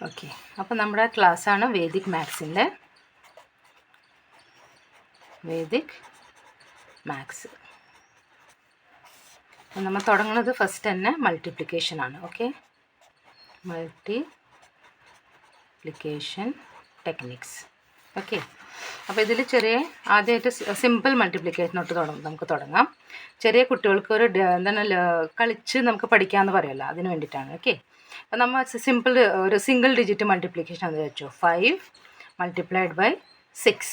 Okay, അപ്പോൾ നമ്മുടെ ക്ലാസ്സാണ് വേദിക് മാത്സിൻ്റെ വേദിക് മാത്സ്. നമ്മൾ തുടങ്ങുന്നത് ഫസ്റ്റ് തന്നെ മൾട്ടിപ്ലിക്കേഷനാണ്. Okay, multiplication techniques. ഓക്കെ, അപ്പോൾ ഇതിൽ ആദ്യമായിട്ട് സിമ്പിൾ മൾട്ടിപ്ലിക്കേഷനോട്ട് നമുക്ക് തുടങ്ങാം. ചെറിയ കുട്ടികൾക്ക് എന്താണ് കളിച്ച് നമുക്ക് പഠിക്കാമെന്ന് പറയുമല്ലോ, അതിന് വേണ്ടിയിട്ടാണ്. ഓക്കെ, അപ്പോൾ നമ്മൾ ഒരു സിംഗിൾ ഡിജിറ്റ് മൾട്ടിപ്ലിക്കേഷൻ എന്ന് വെച്ചോ, 5 മൾട്ടിപ്ലൈഡ് ബൈ 6.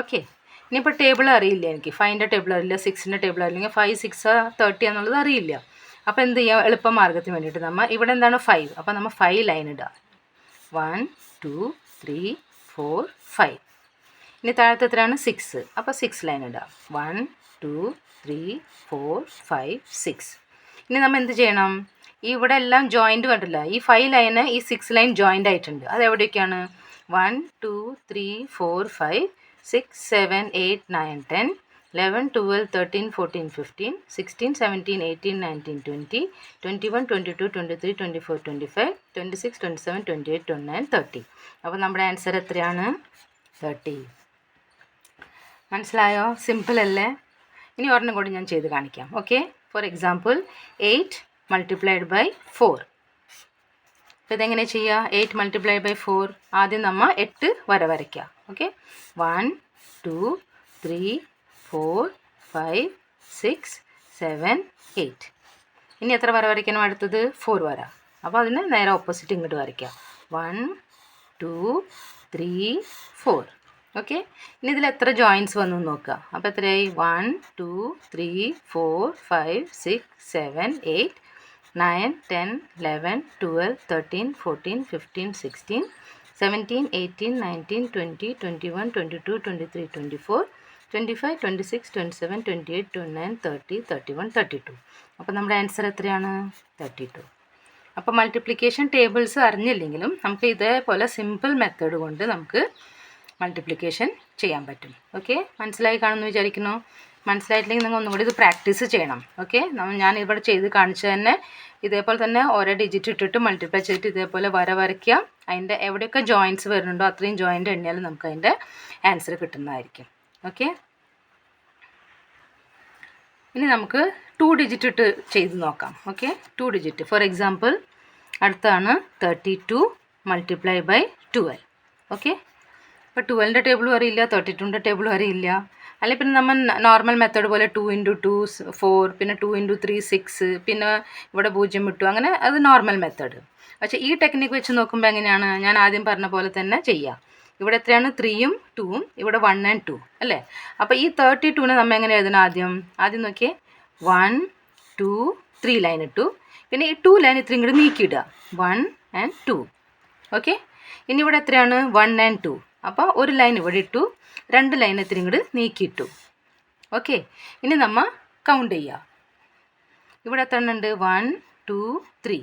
ഓക്കെ, ഇനിയിപ്പോൾ ടേബിൾ അറിയില്ല, എനിക്ക് 5ൻ്റെ ടേബിൾ അറിയില്ല, 6ൻ്റെ ടേബിൾ അറിയില്ലെങ്കിൽ 5 6 30 എന്നുള്ളത് അറിയില്ല. അപ്പോൾ എന്ത് ചെയ്യുക, എളുപ്പമാർഗ്ഗത്തിന് വേണ്ടിയിട്ട് നമ്മൾ ഇവിടെ എന്താണ് 5, അപ്പോൾ നമ്മൾ 5 ലൈൻ ഇടുക. 1 2 3 4 5. ഇനി താഴത്തെ എത്രയാണ് 6, അപ്പോൾ 6 ലൈൻ ഇടുക. 1 2 3 4 5 6. ഇനി നമ്മൾ എന്ത് ചെയ്യണം, ഇവിടെ എല്ലാം ജോയിൻ്റ് കണ്ടില്ല, ഈ 5 ലൈന് ഈ 6 ലൈൻ ജോയിൻ്റ് ആയിട്ടുണ്ട്. അത് എവിടെയൊക്കെയാണ്? 1 2 3 4 5 6 7 8 9 10 11 12 13 14 15 16 17 18 19 20 21 22 23 24 25 26 27 28 29 30. അപ്പോൾ നമ്മുടെ ആൻസർ എത്രയാണ്? 30. മനസ്സിലായോ? സിമ്പിൾ അല്ലേ? ഇനി ഒരെണ്ണം കൂടി ഞാൻ ചെയ്ത് കാണിക്കാം. Okay, for example 8 multiplied by 4. അപ്പോൾ ഇതെങ്ങനെ ചെയ്യുക? 8 മൾട്ടിപ്ലൈഡ് ബൈ 4, ആദ്യം നമ്മൾ 8 വരയ്ക്കുക. ഓക്കെ, 1 2 3 4 5 6 7 8. ഇനി എത്ര വരയ്ക്കണം? അടുത്തത് 4 വര. അപ്പോൾ അതിന് നേരെ ഓപ്പോസിറ്റ് ഇങ്ങോട്ട് വരയ്ക്കുക. 1 2 3 4. ഓക്കെ, ഇനി ഇതിൽ എത്ര ജോയിൻറ്റ്സ് വന്നു നോക്കുക. അപ്പോൾ എത്രയായി? 1 2 3 4 5 6 7 8 9 10 11 12 13 14 15 16 17 18 19 20 21 22 23 24 25 26 27 28 29 30 31 32. അപ്പോൾ നമ്മുടെ ആൻസർ എത്രയാണ്? 32. അപ്പോൾ മൾട്ടിപ്ലിക്കേഷൻ ടേബിൾസ് അറിഞ്ഞില്ലെങ്കിലും നമുക്ക് ഇതേപോലെ സിമ്പിൾ മെത്തേഡ് കൊണ്ട് നമുക്ക് മൾട്ടിപ്ലിക്കേഷൻ ചെയ്യാൻ പറ്റും. ഓക്കെ, മനസ്സിലായി കാണുമെന്ന് വിചാരിക്കുന്നു. മനസ്സിലായിട്ടില്ലെങ്കിൽ നിങ്ങൾ ഒന്നുകൂടി ഇത് പ്രാക്ടീസ് ചെയ്യണം. ഓക്കെ, ഞാൻ ഇവിടെ ചെയ്ത് കാണിച്ചു തന്നെ ഇതേപോലെ തന്നെ ഓരോ ഡിജിറ്റ് ഇട്ടിട്ട് മൾട്ടിപ്ലൈ ചെയ്തിട്ട് ഇതേപോലെ വരയ്ക്കുക. അതിൻ്റെ എവിടെയൊക്കെ ജോയിൻറ്റ്സ് വരുന്നുണ്ടോ അത്രയും ജോയിൻ്റ് എണ്ണിയാലും നമുക്ക് അതിൻ്റെ ആൻസർ കിട്ടുന്നതായിരിക്കും. ഓക്കെ, ഇനി നമുക്ക് 2 ഡിജിറ്റ് ഇട്ട് ചെയ്ത് നോക്കാം. ഓക്കെ, 2 ഡിജിറ്റ് ഫോർ എക്സാമ്പിൾ അടുത്താണ് 32 മൾട്ടിപ്ലൈ ബൈ 12. ഓക്കെ, അപ്പോൾ 12ൻ്റെ ടേബിളും അറിയില്ല, 32ൻ്റെ ടേബിളും അറിയില്ല. അല്ലെങ്കിൽ പിന്നെ നമ്മൾ നോർമൽ മെത്തേഡ് പോലെ 2 × 2 4, പിന്നെ 2 × 3 6, പിന്നെ ഇവിടെ 0 ഇട്ടു, അങ്ങനെ അത് നോർമൽ മെത്തേഡ്. പക്ഷേ ഈ ടെക്നിക്ക് വെച്ച് നോക്കുമ്പോൾ എങ്ങനെയാണ്? ഞാൻ ആദ്യം പറഞ്ഞ പോലെ തന്നെ ചെയ്യുക. ഇവിടെ എത്രയാണ്? 3ഉം 2ഉം, ഇവിടെ 1 and 2 അല്ലേ? അപ്പോൾ ഈ 32നെ നമ്മൾ എങ്ങനെ എഴുതണം? ആദ്യം നോക്കിയേ, 1 2 3 ലൈൻ ഇട്ടു, പിന്നെ ഈ 2 ലൈൻ ഇത്രയും കൂടി നീക്കിയിടുക, 1 and 2. ഓക്കെ, ഇനി ഇവിടെ എത്രയാണ്? 1 and 2. അപ്പോൾ ഒരു ലൈൻ ഇവിടെ ഇട്ടു, 2 ലൈൻ ഇത്രയും കൂടി നീക്കിയിട്ടു. ഓക്കെ, ഇനി നമ്മൾ കൗണ്ട് ചെയ്യുക. ഇവിടെ എത്ര ഉണ്ട്? 1 2 3.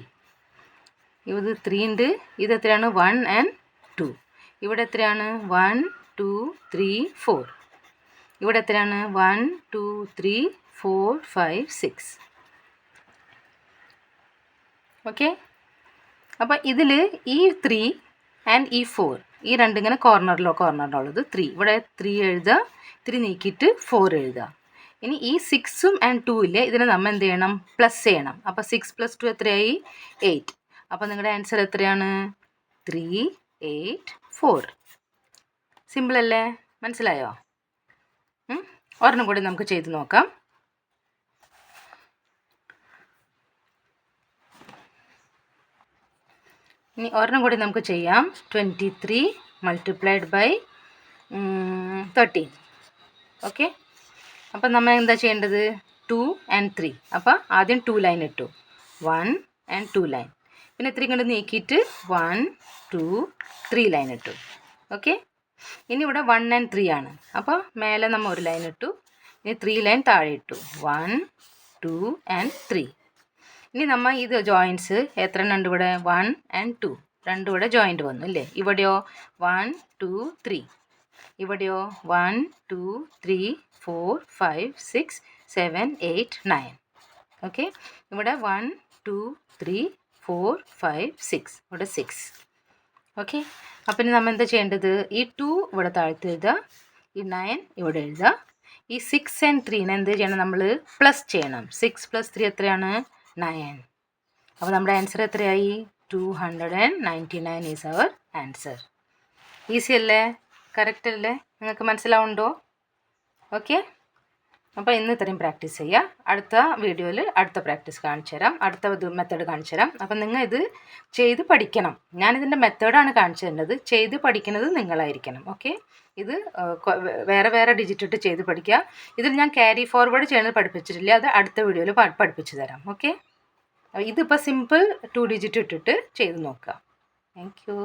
ഇത് 3 ഉണ്ട്. ഇത് എത്രയാണ്? 1 and 2. ഇവിടെ എത്രയാണ്? 1 2 3 4. ഇവിടെ എത്രയാണ്? 1 2 3 4 5 6. ഓക്കെ, അപ്പോൾ ഇതിൽ ഈ 3 ആൻഡ് ഈ 4 ഈ രണ്ടിങ്ങനെ കോർണറിലുള്ളത് 3. ഇവിടെ 3 എഴുതുക, 3 നീക്കിയിട്ട് 4 എഴുതുക. ഇനി ഈ 6ഉം ആൻഡ് 2 ഇല്ലേ, ഇതിനെ നമ്മൾ എന്ത് ചെയ്യണം? പ്ലസ് ചെയ്യണം. അപ്പോൾ 6 + 2 എത്രയായി? 8. അപ്പോൾ നിങ്ങളുടെ ആൻസർ എത്രയാണ്? 3 8 4. സിമ്പിൾ അല്ലേ? മനസ്സിലായോ? ഒരെണ്ണം കൂടി നമുക്ക് ചെയ്ത് നോക്കാം. ഇനി ഒരെണ്ണം കൂടി നമുക്ക് ചെയ്യാം. 23 മൾട്ടിപ്ലൈഡ് ബൈ 13. ഓക്കെ, അപ്പം നമ്മൾ എന്താ ചെയ്യേണ്ടത്? 2 and 3. അപ്പോൾ ആദ്യം 2 ലൈൻ ഇട്ടു, 1 and 2 ലൈൻ, പിന്നെ 3 കണ്ട് നീക്കിയിട്ട് 1 2 3 ലൈൻ ഇട്ടു. ഓക്കെ, ഇനി ഇവിടെ 1 and 3 ആണ്. അപ്പോൾ മേലെ നമ്മൾ ഒരു ലൈൻ ഇട്ടു, ഇനി 3 ലൈൻ താഴെ ഇട്ടു, 1 2 and 3. ഇനി നമ്മൾ ഇത് ജോയിൻറ്റ്സ് എത്ര എണ്ണം ഉണ്ട് ഇവിടെ? 1 and 2, രണ്ടും ഇവിടെ ജോയിൻറ്റ് വന്നു അല്ലേ? ഇവിടെയോ 1 2 3. ഇവിടെയോ 1 2 3 4 5 6 7 8 9. ഓക്കെ, ഇവിടെ 1 2 3 4 5 6, ഇവിടെ 6. ഓക്കെ. അപ്പം ഇനി നമ്മൾ എന്താ ചെയ്യേണ്ടത്? ഈ 2 ഇവിടെ താഴ്ത്തി എഴുതുക, ഈ 9 ഇവിടെ എഴുതുക. ഈ 6 and 3 എന്ത് ചെയ്യണം? നമ്മൾ പ്ലസ് ചെയ്യണം. 6 + 3 എത്രയാണ്? 9. അപ്പോൾ നമ്മുടെ ആൻസർ എത്രയായി? 299 ഈസ് അവർ ആൻസർ. ഈസി അല്ലേ? കറക്റ്റ് അല്ലേ? നിങ്ങൾക്ക് മനസ്സിലാവുന്നുണ്ടോ? ഓക്കെ. അപ്പോൾ ഇന്ന് ഇത്രയും പ്രാക്ടീസ് ചെയ്യുക. അടുത്ത വീഡിയോയിൽ അടുത്ത പ്രാക്ടീസ് കാണിച്ചു തരാം, അടുത്ത മെത്തേഡ് കാണിച്ചു തരാം. അപ്പം നിങ്ങൾ ഇത് ചെയ്ത് പഠിക്കണം. ഞാനിതിൻ്റെ മെത്തേഡാണ് കാണിച്ചു തരുന്നത്. ചെയ്ത് പഠിക്കുന്നത് നിങ്ങളായിരിക്കണം. ഓക്കെ. ഇത് വേറെ വേറെ ഡിജിറ്റ് ഇട്ട് ചെയ്ത് പഠിക്കുക. ഇതിൽ ഞാൻ ക്യാരി ഫോർവേഡ് ചെയ്യുന്നത് പഠിപ്പിച്ചിട്ടില്ല, അത് അടുത്ത വീഡിയോയിൽ പഠിപ്പിച്ചു തരാം. ഓക്കെ. ഇതിപ്പോൾ സിമ്പിൾ 2 ഡിജിറ്റ് ഇട്ടിട്ട് ചെയ്ത് നോക്കുക. Thank you.